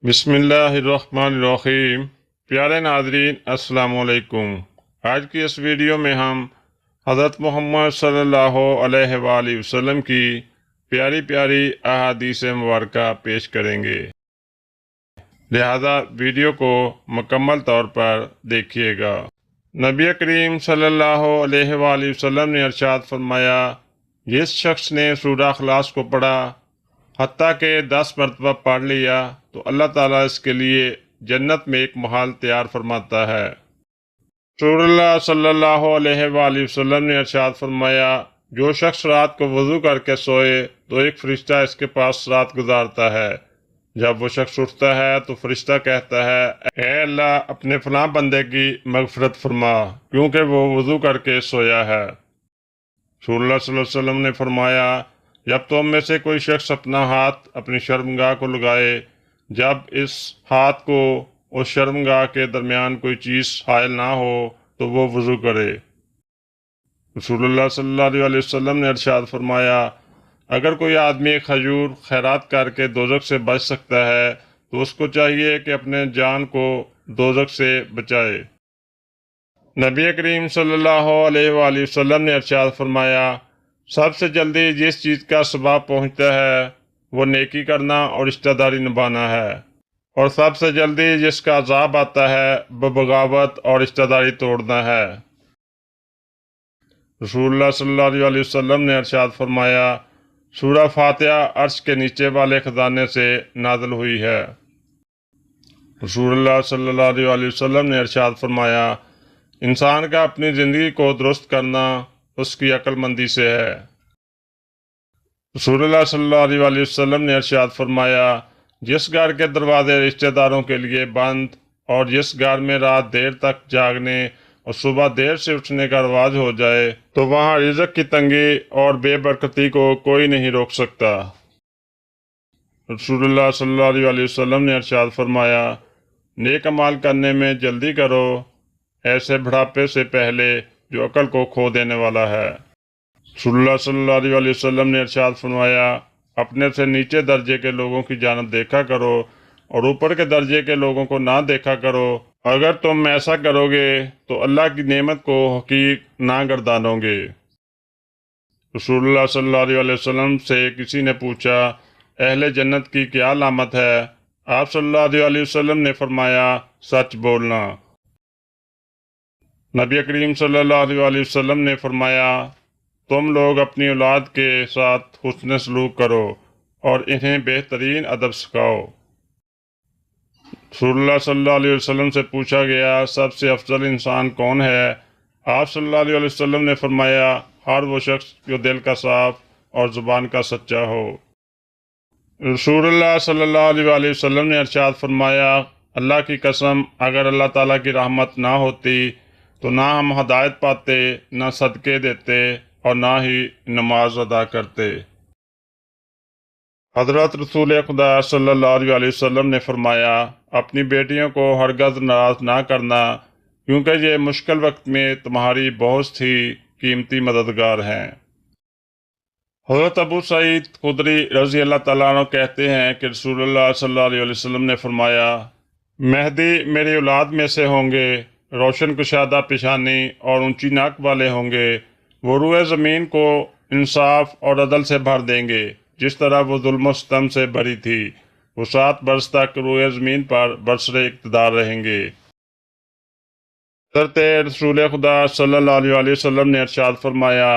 بسم اللہ الرحمن الرحیم۔ پیارے ناظرین السلام علیکم۔ آج کی اس ویڈیو میں ہم حضرت محمد صلی اللہ علیہ وآلہ وسلم کی پیاری پیاری احادیث مبارکہ پیش کریں گے، لہذا ویڈیو کو مکمل طور پر دیکھیے گا۔ نبی کریم صلی اللہ علیہ وآلہ وسلم نے ارشاد فرمایا، جس شخص نے سورہ اخلاص کو پڑھا حتیٰ کہ 10 مرتبہ پڑھ لیا تو اللہ تعالیٰ اس کے لیے جنت میں ایک محل تیار فرماتا ہے۔ رسول اللہ صلی اللہ علیہ وآلہ وسلم نے ارشاد فرمایا، جو شخص رات کو وضو کر کے سوئے تو ایک فرشتہ اس کے پاس رات گزارتا ہے۔ جب وہ شخص اٹھتا ہے تو فرشتہ کہتا ہے، اے اللہ اپنے فلاں بندے کی مغفرت فرما کیونکہ وہ وضو کر کے سویا ہے۔ رسول اللہ صلی اللہ علیہ وسلم نے فرمایا، جب تم میں سے کوئی شخص اپنا ہاتھ اپنی شرمگاہ کو لگائے، جب اس ہاتھ کو اس شرمگاہ کے درمیان کوئی چیز حائل نہ ہو تو وہ وضو کرے۔ رسول اللہ صلی اللہ علیہ وسلم نے ارشاد فرمایا، اگر کوئی آدمی ایک کھجور خیرات کر کے دوزخ سے بچ سکتا ہے تو اس کو چاہیے کہ اپنے جان کو دوزخ سے بچائے۔ نبی کریم صلی اللہ علیہ وآلہ وسلم نے ارشاد فرمایا، سب سے جلدی جس چیز کا ثواب پہنچتا ہے وہ نیکی کرنا اور رشتہ داری نبھانا ہے، اور سب سے جلدی جس کا عذاب آتا ہے وہ بغاوت اور رشتہ داری توڑنا ہے۔ رسول اللہ صلی اللہ علیہ وسلم نے ارشاد فرمایا، سورہ فاتحہ عرش کے نیچے والے خزانے سے نازل ہوئی ہے۔ رسول اللہ صلی اللہ علیہ وسلم نے ارشاد فرمایا، انسان کا اپنی زندگی کو درست کرنا اس کی عقل مندی سے ہے۔ رسول اللہ صلی اللہ علیہ وسلم نے ارشاد فرمایا، جس گھر کے دروازے رشتہ داروں کے لیے بند اور جس گھر میں رات دیر تک جاگنے اور صبح دیر سے اٹھنے کا رواج ہو جائے تو وہاں رزق کی تنگی اور بے برکتی کو کوئی نہیں روک سکتا۔ رسول اللہ صلی اللہ علیہ وسلم نے ارشاد فرمایا، نیک اعمال کرنے میں جلدی کرو، ایسے بڑھاپے سے پہلے جو عقل کو کھو دینے والا ہے۔ رسول اللہ صلی اللہ علیہ وسلم نے ارشاد فرمایا، اپنے سے نیچے درجے کے لوگوں کی جانب دیکھا کرو اور اوپر کے درجے کے لوگوں کو نہ دیکھا کرو۔ اگر تم ایسا کرو گے تو اللہ کی نعمت کو حقیر نہ گردانو گے۔ رسول اللہ صلی اللہ علیہ وسلم سے کسی نے پوچھا، اہل جنت کی کیا علامت ہے؟ آپ صلی اللہ علیہ وسلم نے فرمایا، سچ بولنا۔ نبی کریم صلی اللہ علیہ وسلم نے فرمایا، تم لوگ اپنی اولاد کے ساتھ حسن سلوک کرو اور انہیں بہترین ادب سکھاؤ۔ رسول اللہ صلی اللہ علیہ وسلم سے پوچھا گیا، سب سے افضل انسان کون ہے؟ آپ صلی اللہ علیہ وسلم نے فرمایا، ہر وہ شخص جو دل کا صاف اور زبان کا سچا ہو۔ رسول اللہ صلی اللہ علیہ وسلم نے ارشاد فرمایا، اللہ کی قسم اگر اللہ تعالیٰ کی رحمت نہ ہوتی تو نہ ہم ہدایت پاتے، نہ صدقے دیتے اور نہ ہی نماز ادا کرتے۔ حضرت رسول خدا صلی اللہ علیہ وسلم نے فرمایا، اپنی بیٹیوں کو ہرگز ناراض نہ کرنا کیونکہ یہ مشکل وقت میں تمہاری بہت ہی قیمتی مددگار ہیں۔ حضرت ابو سعید خدری رضی اللہ تعالیٰ عنہ کہتے ہیں کہ رسول اللہ صلی اللہ علیہ وسلم نے فرمایا، مہدی میری اولاد میں سے ہوں گے، روشن کشادہ پیشانی اور اونچی ناک والے ہوں گے، وہ روئے زمین کو انصاف اور عدل سے بھر دیں گے جس طرح وہ ظلم و ستم سے بھری تھی، وہ 7 برس تک روئے زمین پر برسر اقتدار رہیں گے۔ حضرت رسول خدا صلی اللہ علیہ وسلم نے ارشاد فرمایا،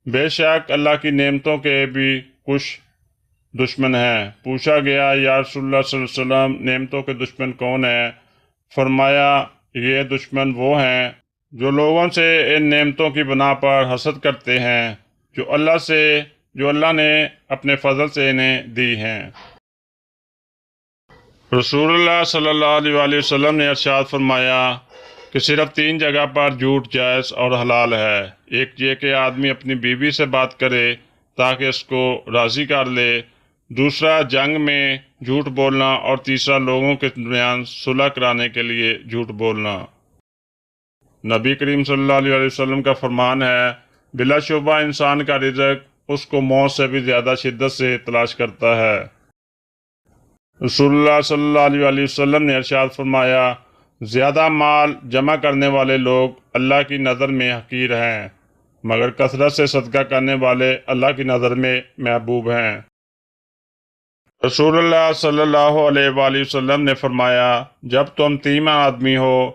بے شک اللہ کی نعمتوں کے بھی کچھ دشمن ہیں۔ پوچھا گیا، یا رسول اللہ صلی اللہ علیہ وسلم نعمتوں کے دشمن کون ہیں؟ فرمایا، یہ دشمن وہ ہیں جو لوگوں سے ان نعمتوں کی بنا پر حسد کرتے ہیں جو اللہ نے اپنے فضل سے انہیں دی ہیں۔ رسول اللہ صلی اللہ علیہ وسلم نے ارشاد فرمایا کہ صرف 3 جگہ پر جھوٹ جائز اور حلال ہے، ایک یہ کہ آدمی اپنی بیوی سے بات کرے تاکہ اس کو راضی کر لے، دوسرا جنگ میں جھوٹ بولنا، اور تیسرا لوگوں کے درمیان صلح کرانے کے لیے جھوٹ بولنا۔ نبی کریم صلی اللہ علیہ وسلم کا فرمان ہے، بلا شبہ انسان کا رزق اس کو موت سے بھی زیادہ شدت سے تلاش کرتا ہے۔ رسول اللہ صلی اللہ علیہ وسلم نے ارشاد فرمایا، زیادہ مال جمع کرنے والے لوگ اللہ کی نظر میں حقیر ہیں، مگر کثرت سے صدقہ کرنے والے اللہ کی نظر میں محبوب ہیں۔ رسول اللہ صلی اللہ علیہ وآلہ وسلم نے فرمایا، جب تم 3 آدمی ہو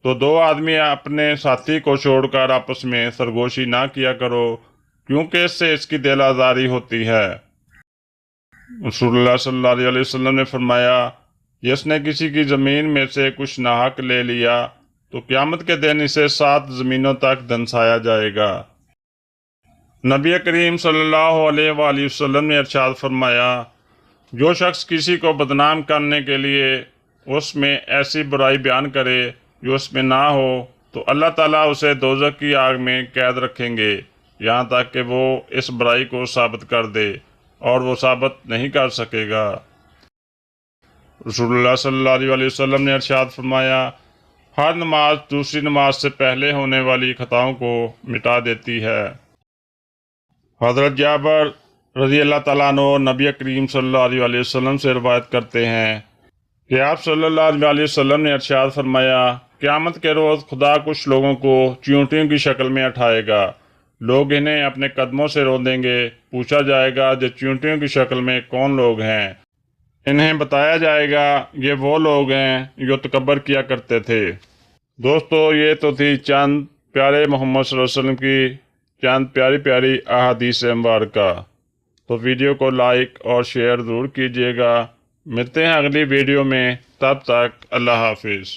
تو 2 آدمی اپنے ساتھی کو چھوڑ کر آپس میں سرگوشی نہ کیا کرو، کیونکہ اس سے اس کی دل آزاری ہوتی ہے۔ رسول اللہ صلی اللہ علیہ وسلم نے فرمایا، جس نے کسی کی زمین میں سے کچھ ناحق لے لیا تو قیامت کے دن اسے 7 زمینوں تک دنسایا جائے گا۔ نبی کریم صلی اللہ علیہ وآلہ وسلم نے ارشاد فرمایا، جو شخص کسی کو بدنام کرنے کے لیے اس میں ایسی برائی بیان کرے جو اس میں نہ ہو تو اللہ تعالیٰ اسے دوزخ کی آگ میں قید رکھیں گے یہاں تک کہ وہ اس برائی کو ثابت کر دے، اور وہ ثابت نہیں کر سکے گا۔ رسول اللہ صلی اللہ علیہ وسلم نے ارشاد فرمایا، ہر نماز دوسری نماز سے پہلے ہونے والی خطاؤں کو مٹا دیتی ہے۔ حضرت جابر رضی اللہ تعالیٰ عنہ نبی کریم صلی اللہ علیہ وسلم سے روایت کرتے ہیں کہ آپ صلی اللہ علیہ وسلم نے ارشاد فرمایا، قیامت کے روز خدا کچھ لوگوں کو چیونٹیوں کی شکل میں اٹھائے گا، لوگ انہیں اپنے قدموں سے رودیں گے، پوچھا جائے گا جو چیونٹیوں کی شکل میں کون لوگ ہیں؟ انہیں بتایا جائے گا یہ وہ لوگ ہیں جو تکبر کیا کرتے تھے۔ دوستو، یہ تو تھی چند پیارے محمد صلی اللہ علیہ وسلم کی چند پیاری پیاری احادیث مبارکہ۔ تو ویڈیو کو لائک اور شیئر ضرور کیجیے گا۔ ملتے ہیں اگلی ویڈیو میں، تب تک اللہ حافظ۔